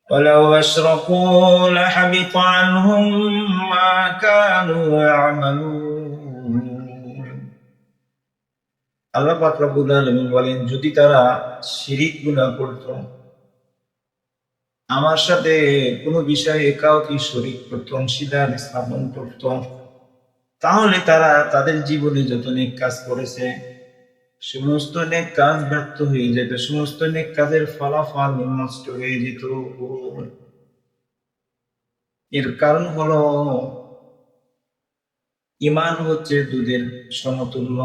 ولو أشركوا لحبط عنهم ما كانوا يعملون আল্লাহ পাক রব্বুল আলামিন বলেন, যদি তারা শিরিক গুনাহ করত, আমার সাথে কোনো বিষয়ে কাউকে শরীক করত, অংশীদার স্থাপন করত, তাহলে তারা তাদের জীবনে যত নেক কাজ করেছে সমস্ত নেক কাজ ব্যর্থ হয়ে যেত, সমস্ত নেক কাজের ফলাফল নষ্ট হয়ে যেত। এর কারণ হলো ঈমান হচ্ছে দুধের সমতুল্য,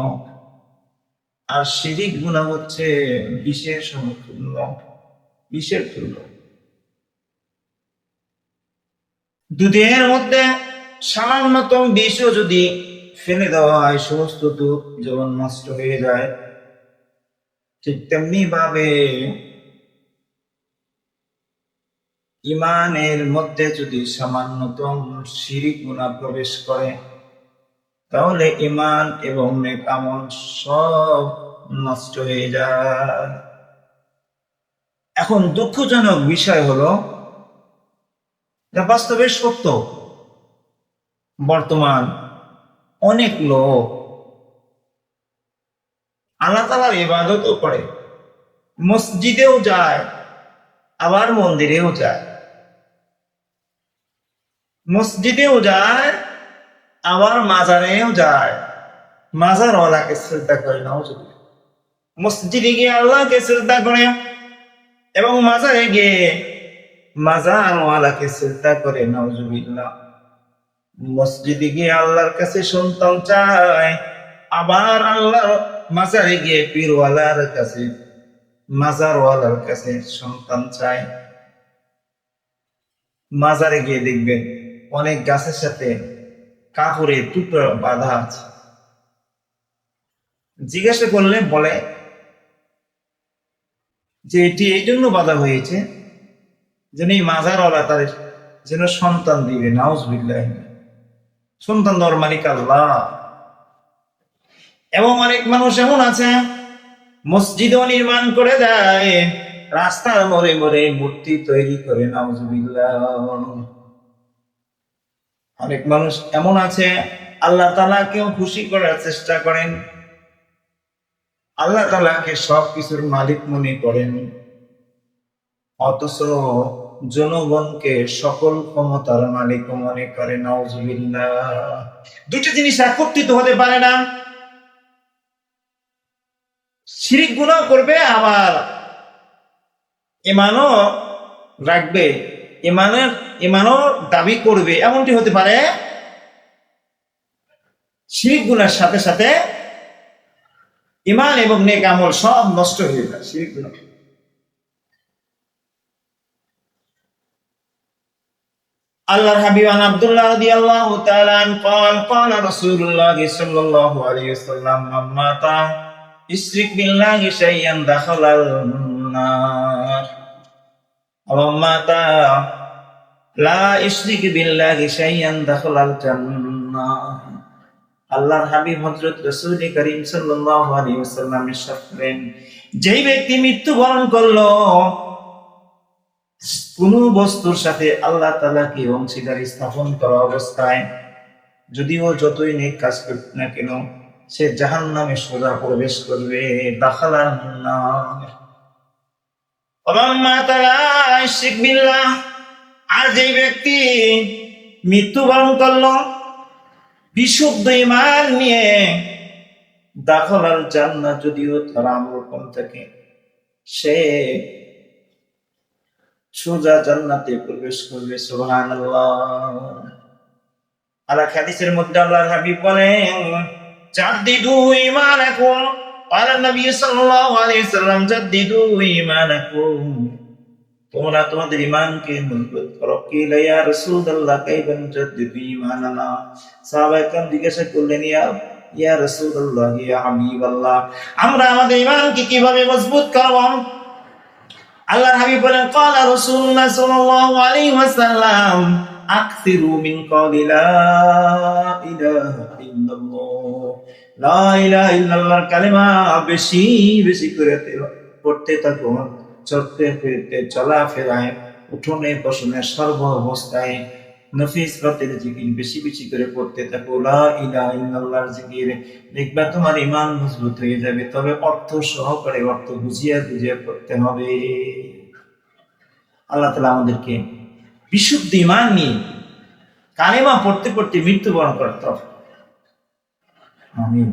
আর শিরিক গুনাহ হচ্ছে বিষের সমতুল্য, বিষের তুল্য। দুধের মধ্যে সামান্যতম বিষও যদি ফেলে দেওয়া হয়, সমস্ত দুধ যেমন নষ্ট হয়ে যায়, ঠিক তেমনি ভাবে ঈমানের মধ্যে যদি সামান্যতম শিরিক গুনাহ প্রবেশ করে, তাহলে ঈমান এবং নেক আমল সব নষ্ট হয়ে যায়। এখন দুঃখজনক বিষয় হলো, বাস্তবে সত্য, বর্তমান অনেক লোক আল্লাহ তাআলার ইবাদতও করে, মসজিদেও যায়, আবার মন্দিরেও যায়, মসজিদেও যায়, আবার মাজারেও যায়, মাজারওয়ালাকে শ্রদ্ধা করে, নাউজুবিল্লাহ। মসজিদে গিয়ে আল্লাহকে শ্রদ্ধা করে এবং মাজারে গিয়ে মাজারওয়ালাকে শ্রদ্ধা করে, নাউজুবিল্লাহ। মসজিদে গিয়ে আল্লাহর কাছে সন্তান চায়, আবার আল্লাহর মাজারে গিয়ে পীরওয়ালার কাছে, মাজারওয়ালার কাছে সন্তান চায়। মাজারে গিয়ে দেখবেন অনেক গাছের সাথে কাপড়ে টুকরো বাঁধা আছে। জিজ্ঞাসা করলে বলে যে এটি এই জন্য বাঁধা হয়েছে যেন এই মাজারওয়ালা তার যেন সন্তান দিবে, নাউজুবিল্লাহ। সন্তান দেওয়ার মালিক আল্লাহ। এবং অনেক মানুষ এমন আছে, মসজিদও নির্মাণ করে দেয়, রাস্তার মোড়ে মোড়ে মূর্তি তৈরি করে, নাউজুবিল্লাহ। অনেক মানুষ এমন আছে, আল্লাহ তাআলাকেও খুশি করার চেষ্টা করেন, আল্লাহ তাআলাকে সবকিছুর মালিক মনে করেন, অথচ জনগণকে সকল ক্ষমতার মালিক মনে করে, নাউজুবিল্লাহ। দুটো জিনিস একত্রিত হতে পারে না। শিরিক গুনাহ করবে, আবার ঈমানও রাখবে, ঈমানও দাবি করবে, এমনটি হতে পারে। শিরিক গুনার সাথে সাথে ঈমান এবং নেক আমল সব নষ্ট হয়ে যায় শিরিক গুনাহ। আল্লাহর হাবিব আব্দুল্লাহ রাদিয়াল্লাহু তাআলা আনহু قال قال رسول الله صلى الله عليه وسلم من مات يشرك بالله شيئا دخل النار ومن مات لا يشرك بالله شيئا دخل الجنة। আল্লাহর হাবিব হযরত রাসূল করিম সাল্লাল্লাহু আলাইহি ওয়াসাল্লাম ইরশাদ করেন, যেই ব্যক্তি মৃত্যুবরণ করলো কোন বস্তুর সাথে আল্লাহ তাআলাকে অংশীদার স্থাপন করা অবস্থায়, যদিও যতই নেক কাজ করুক না কেন, সে জাহান্নামে সোজা প্রবেশ করবে, দাখালান নার। ওয়াম্মা তাআলা ইশরিক বিল্লাহ, আর যেই ব্যক্তি মৃত্যুবরণ করলো বিশুদ্ধ ঈমান নিয়ে, দাখালাল জান্নাত, যদিও তার আমল কম থাকে, সে সোজা জান্নাতে প্রবেশ করবে, সুবহানাল্লাহ। আর হাদিসের মধ্যে আল্লাহর হাবিব বলেন, জাদ্দিদু ঈমানাকুম, আর নবী সাল্লাল্লাহু আলাইহি ওয়াসাল্লাম, জাদ্দিদু ঈমানাকুম, তোমরা তোমাদের ঈমানকে মজবুত করো। কিলা ইয়া রাসূলুল্লাহ কাইফা নুজাদ্দিদু ঈমানানা, সাহাবায়ে কেরাম জিজ্ঞাসা করলেন, ইয়া রাসূলুল্লাহ, ইয়া হাবিবাল্লাহ, আমরা আমাদের ঈমানকে কিভাবে মজবুত করব? আল্লাহর হাবিব বলেন, ক্বালা রাসূলুল্লাহ সাল্লাল্লাহু আলাইহি ওয়াসাল্লাম, আকসিরু মিন কওলি লা ইলাহা ইল্লাল্লাহ, লা ইলাহা ইল্লাল্লাহর কালিমা বেশি বেশি করে পড়তে থাকো, চলতে ফিরতে চলাফেরায় উঠোনে বসনে সর্ব অবস্থায় নফিস রাতের জিকির বেশি বেশি করে পড়তে থাকো, লা ইলাহা ইল্লাল্লাহর জিকির। দেখবা তোমার ঈমান মজবুত হয়ে যাবে। তবে অর্থ সহকারে, অর্থ বুঝিয়ে বুঝিয়ে পড়তে হবে। আল্লাহ তাআলা আমাদেরকে বিশুদ্ধ ঈমান নিয়ে কালেমা পড়তে পড়তে মৃত্যুবরণ করতে হবে। আমিন।